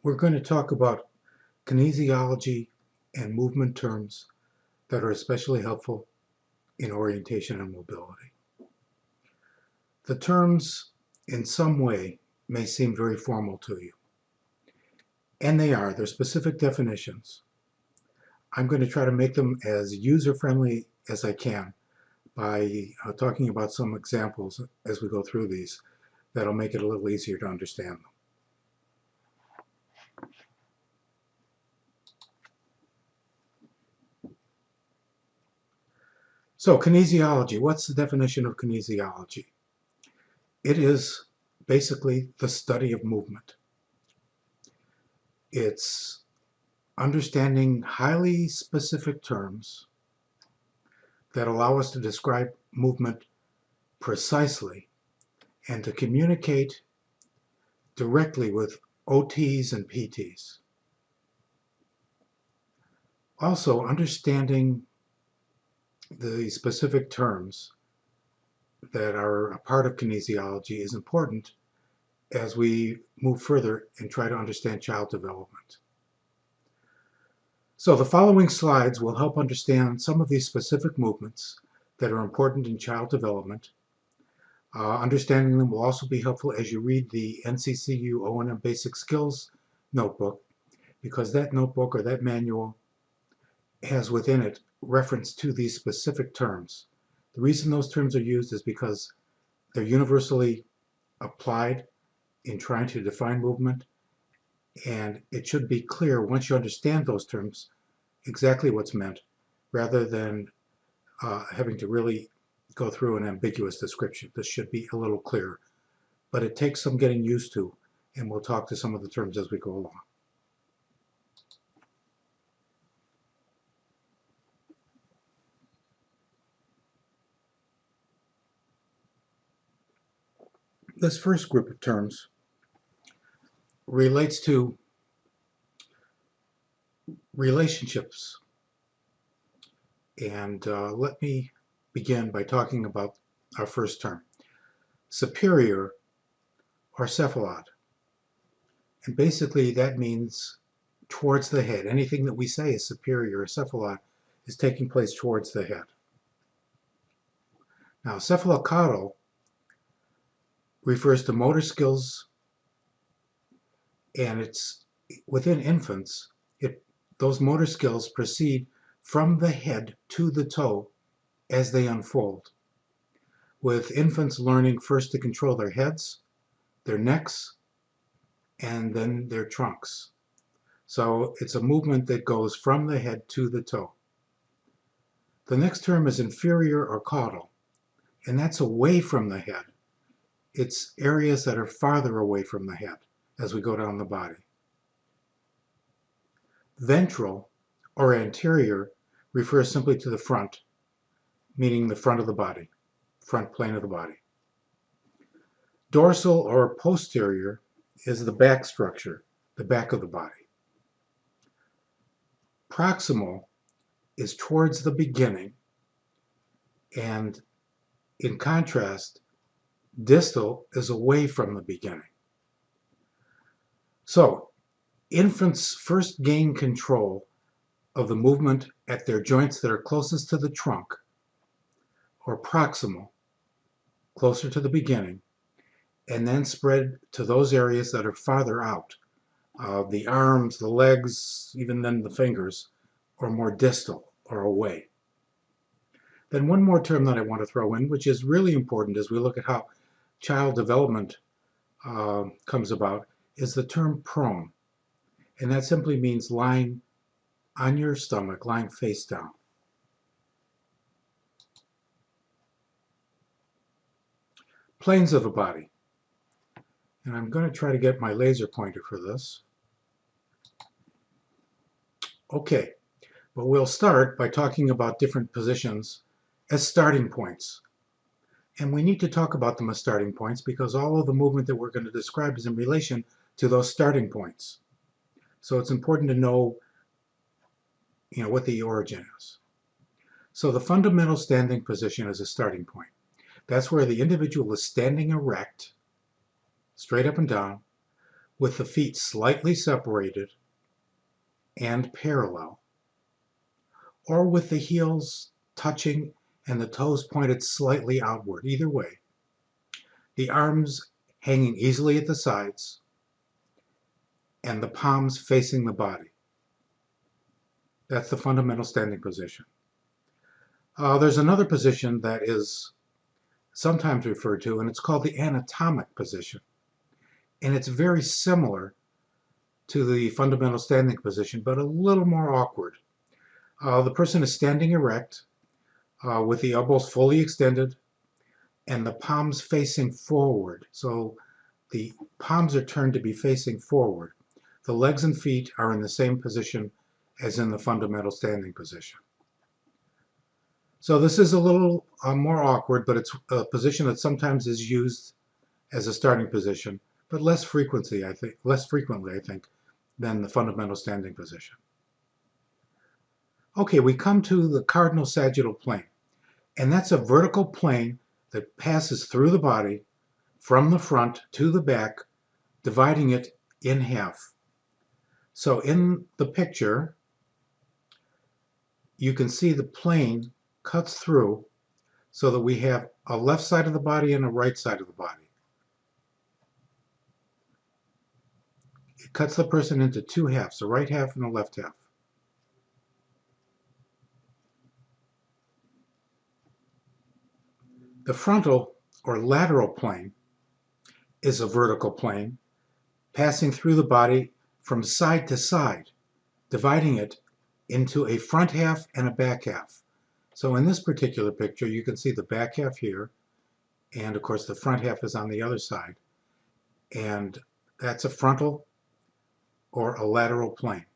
We're going to talk about kinesiology and movement terms that are especially helpful in orientation and mobility. The terms, in some way, may seem very formal to you, and they are. They're specific definitions. I'm going to try to make them as user-friendly as I can by talking about some examples as we go through these that'll make it a little easier to understand them. So kinesiology, what's the definition of kinesiology? It is basically the study of movement. It's understanding highly specific terms that allow us to describe movement precisely and to communicate directly with OTs and PTs. Also, understanding the specific terms that are a part of kinesiology is important as we move further and try to understand child development. So the following slides will help understand some of these specific movements that are important in child development. Understanding them will also be helpful as you read the NCCU O&M Basic Skills notebook, because that notebook or that manual has within it reference to these specific terms. The reason those terms are used is because they're universally applied in trying to define movement, and it should be clear once you understand those terms exactly what's meant, rather than having to really go through an ambiguous description. This should be a little clearer, but it takes some getting used to, and we'll talk to some of the terms as we go along. This first group of terms relates to relationships. And let me begin by talking about our first term, superior or cephalad. And basically that means towards the head. Anything that we say is superior or cephalad is taking place towards the head. Now, cephalocaudal refers to motor skills, and it's within infants. Those motor skills proceed from the head to the toe as they unfold, with infants learning first to control their heads, their necks, and then their trunks. So it's a movement that goes from the head to the toe. The next term is inferior or caudal, and that's away from the head. It's areas that are farther away from the head as we go down the body. Ventral or anterior refers simply to the front, meaning the front of the body, front plane of the body. Dorsal or posterior is the back structure, the back of the body. Proximal is towards the beginning, and in contrast, distal is away from the beginning. So, infants first gain control of the movement at their joints that are closest to the trunk, or proximal, closer to the beginning, and then spread to those areas that are farther out. The arms, the legs, even then the fingers, or more distal or away. Then one more term that I want to throw in, which is really important as we look at how child development comes about, is the term prone. And that simply means lying on your stomach, lying face down. Planes of the body. And I'm going to try to get my laser pointer for this. Okay, but we'll start by talking about different positions as starting points. And we need to talk about them as starting points because all of the movement that we're going to describe is in relation to those starting points. So it's important to know, what the origin is. So the fundamental standing position is a starting point. That's where the individual is standing erect, straight up and down, with the feet slightly separated and parallel, or with the heels touching and the toes pointed slightly outward, either way. The arms hanging easily at the sides and the palms facing the body. That's the fundamental standing position. There's another position that is sometimes referred to, and it's called the anatomic position. And it's very similar to the fundamental standing position, but a little more awkward. The person is standing erect with the elbows fully extended and the palms facing forward. So the palms are turned to be facing forward. The legs and feet are in the same position as in the fundamental standing position. So this is a little more awkward, but it's a position that sometimes is used as a starting position, but less frequently, I think, than the fundamental standing position. Okay, we come to the cardinal sagittal plane, and that's a vertical plane that passes through the body from the front to the back, dividing it in half. So in the picture, you can see the plane cuts through so that we have a left side of the body and a right side of the body. It cuts the person into two halves, a right half and a left half. The frontal or lateral plane is a vertical plane passing through the body from side to side, dividing it into a front half and a back half. So in this particular picture, you can see the back half here, and of course the front half is on the other side. And that's a frontal or a lateral plane.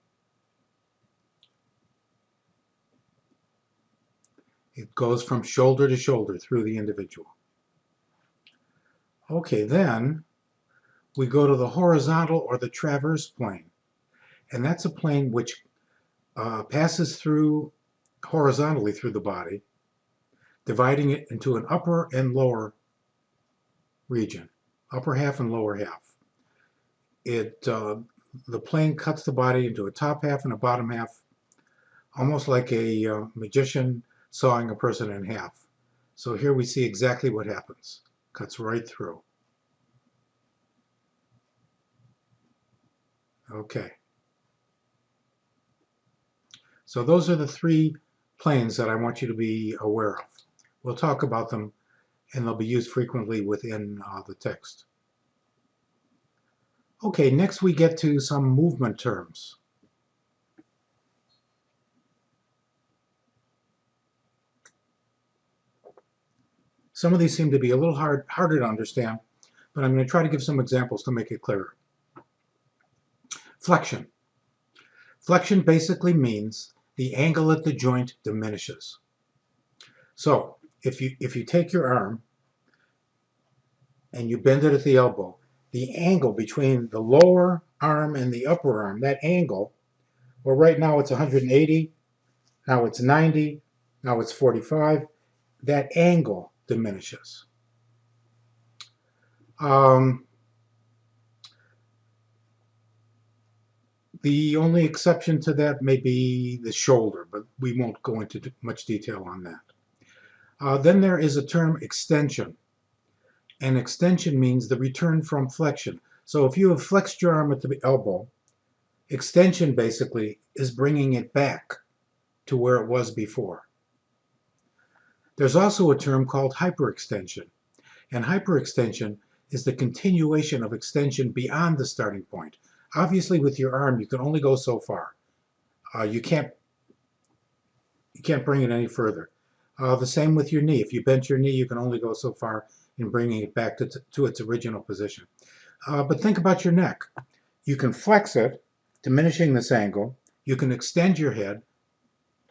It goes from shoulder to shoulder through the individual. Okay, then we go to the horizontal or the transverse plane. And that's a plane which passes through horizontally through the body, dividing it into an upper and lower region, upper half and lower half. The plane cuts the body into a top half and a bottom half, almost like a magician sawing a person in half. So here we see exactly what happens. Cuts right through. Okay. So those are the three planes that I want you to be aware of. We'll talk about them, and they'll be used frequently within the text. Okay, next we get to some movement terms. Some of these seem to be a little harder to understand, but I'm going to try to give some examples to make it clearer. Flexion. Flexion basically means the angle at the joint diminishes. So if you take your arm and you bend it at the elbow, the angle between the lower arm and the upper arm, that angle, well, right now it's 180, now it's 90, now it's 45, that angle diminishes. The only exception to that may be the shoulder, but we won't go into much detail on that. Then there is a term extension. And extension means the return from flexion. So if you have flexed your arm at the elbow, extension basically is bringing it back to where it was before. There's also a term called hyperextension. And hyperextension is the continuation of extension beyond the starting point. Obviously, with your arm, you can only go so far. You can't bring it any further. The same with your knee. If you bent your knee, you can only go so far in bringing it back to its original position. But think about your neck. You can flex it, diminishing this angle. You can extend your head,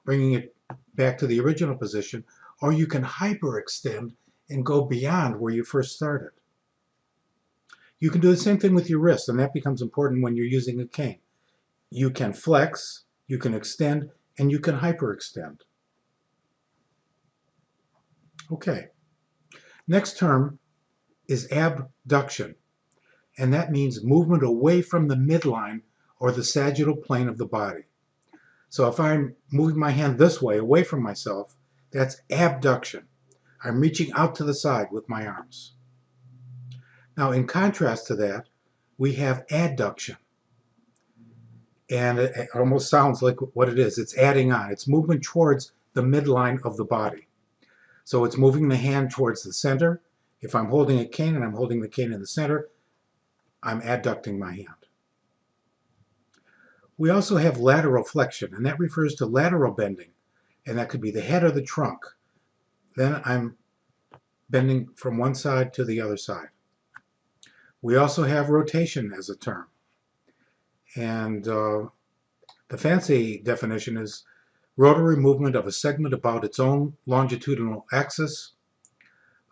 bringing it back to the original position, or you can hyperextend and go beyond where you first started. You can do the same thing with your wrist, and that becomes important when you're using a cane. You can flex, you can extend, and you can hyperextend. Okay. Next term is abduction. and that means movement away from the midline or the sagittal plane of the body. So if I'm moving my hand this way, away from myself, that's abduction. I'm reaching out to the side with my arms. Now, in contrast to that, we have adduction. And it almost sounds like what it is. It's adding on. It's movement towards the midline of the body. So it's moving the hand towards the center. If I'm holding a cane and I'm holding the cane in the center, I'm adducting my hand. We also have lateral flexion, and that refers to lateral bending, and that could be the head or the trunk. Then I'm bending from one side to the other side. We also have rotation as a term, and the fancy definition is rotary movement of a segment about its own longitudinal axis.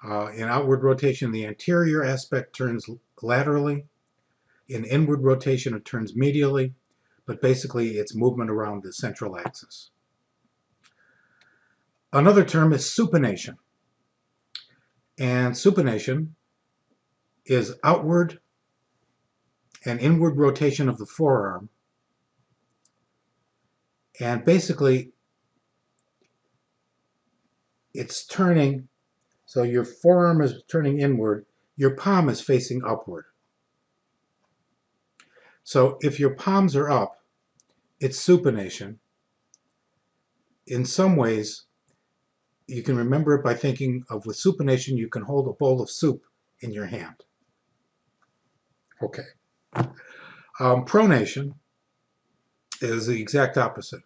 In outward rotation, the anterior aspect turns laterally. In inward rotation, it turns medially, but basically it's movement around the central axis. Another term is supination. And supination is outward and inward rotation of the forearm. And basically, it's turning, so your forearm is turning inward, your palm is facing upward. So if your palms are up, it's supination. In some ways, you can remember it by thinking of with supination, you can hold a bowl of soup in your hand. Okay. Pronation is the exact opposite.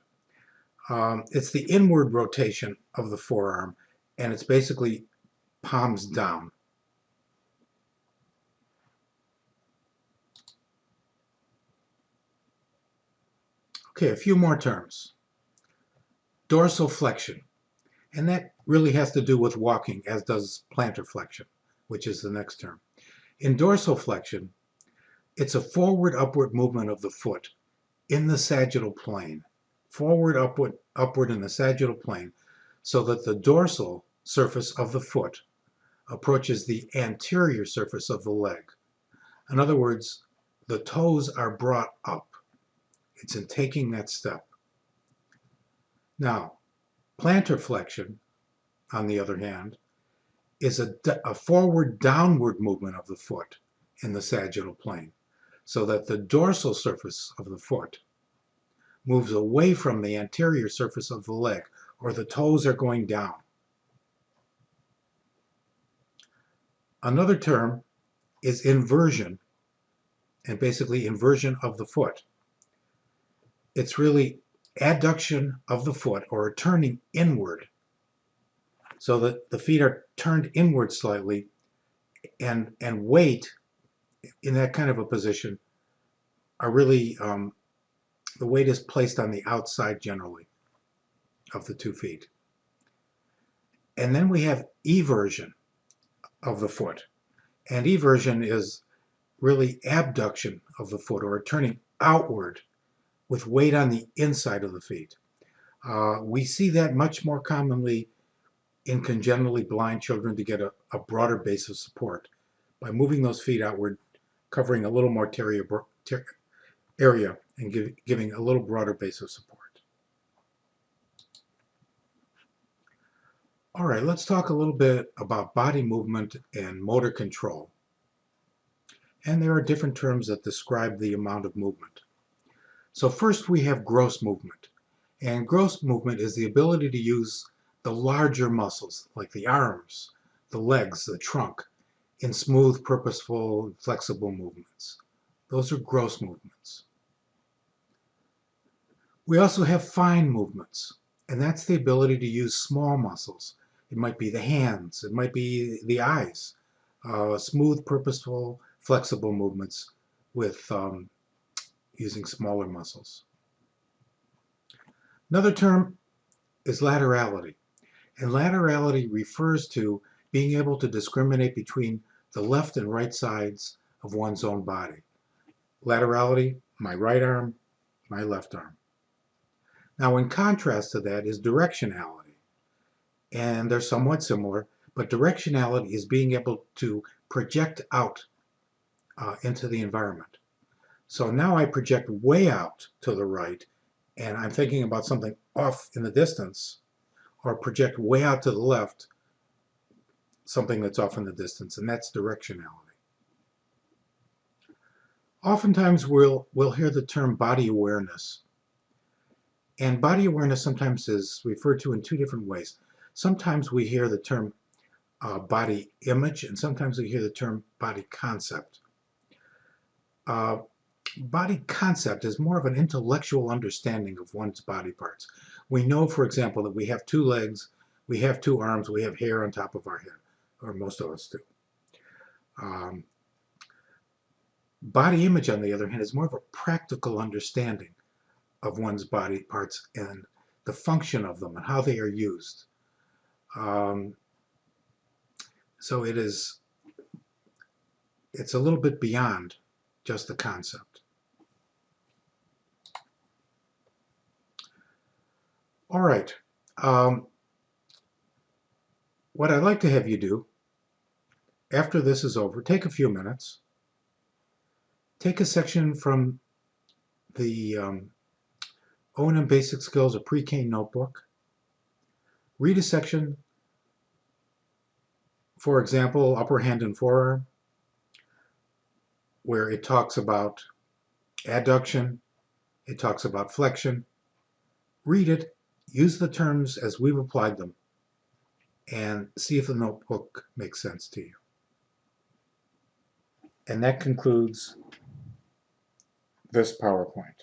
It's the inward rotation of the forearm, and it's basically palms down. Okay, a few more terms. Dorsiflexion, and that really has to do with walking, as does plantar flexion, which is the next term. In dorsiflexion, it's a forward upward movement of the foot in the sagittal plane. Forward upward in the sagittal plane, so that the dorsal surface of the foot approaches the anterior surface of the leg. In other words, the toes are brought up. It's in taking that step. Now, plantar flexion, on the other hand, is a forward downward movement of the foot in the sagittal plane, so that the dorsal surface of the foot moves away from the anterior surface of the leg, or the toes are going down. Another term is inversion, and basically inversion of the foot. It's really adduction of the foot, or turning inward, so that the feet are turned inward slightly, and weight in that kind of a position are really, the weight is placed on the outside generally of the 2 feet. And then we have eversion of the foot. And eversion is really abduction of the foot, or turning outward with weight on the inside of the feet. We see that much more commonly in congenitally blind children to get a broader base of support by moving those feet outward, covering a little more area and giving a little broader base of support. All right, let's talk a little bit about body movement and motor control. And there are different terms that describe the amount of movement. So first we have gross movement. And gross movement is the ability to use the larger muscles, like the arms, the legs, the trunk, in smooth, purposeful, flexible movements. Those are gross movements. We also have fine movements, and that's the ability to use small muscles. It might be the hands, it might be the eyes, smooth, purposeful, flexible movements with using smaller muscles. Another term is laterality, and laterality refers to being able to discriminate between the left and right sides of one's own body. Laterality, my right arm, my left arm. Now, in contrast to that is directionality, and they're somewhat similar, but directionality is being able to project out into the environment. So now I project way out to the right, and I'm thinking about something off in the distance, or project way out to the left, something that's off in the distance, and that's directionality. Oftentimes we'll hear the term body awareness. And body awareness sometimes is referred to in two different ways. Sometimes we hear the term body image, and sometimes we hear the term body concept. Body concept is more of an intellectual understanding of one's body parts. We know, for example, that we have two legs, we have two arms, we have hair on top of our head, or most of us do. Body image, on the other hand, is more of a practical understanding of one's body parts and the function of them and how they are used. So it's a little bit beyond just the concept. All right. What I'd like to have you do, after this is over, take a few minutes, take a section from the O&M Basic Skills, a pre-K notebook, read a section, for example, upper hand and forearm, where it talks about adduction, it talks about flexion. Read it, use the terms as we've applied them, and see if the notebook makes sense to you. And that concludes this PowerPoint.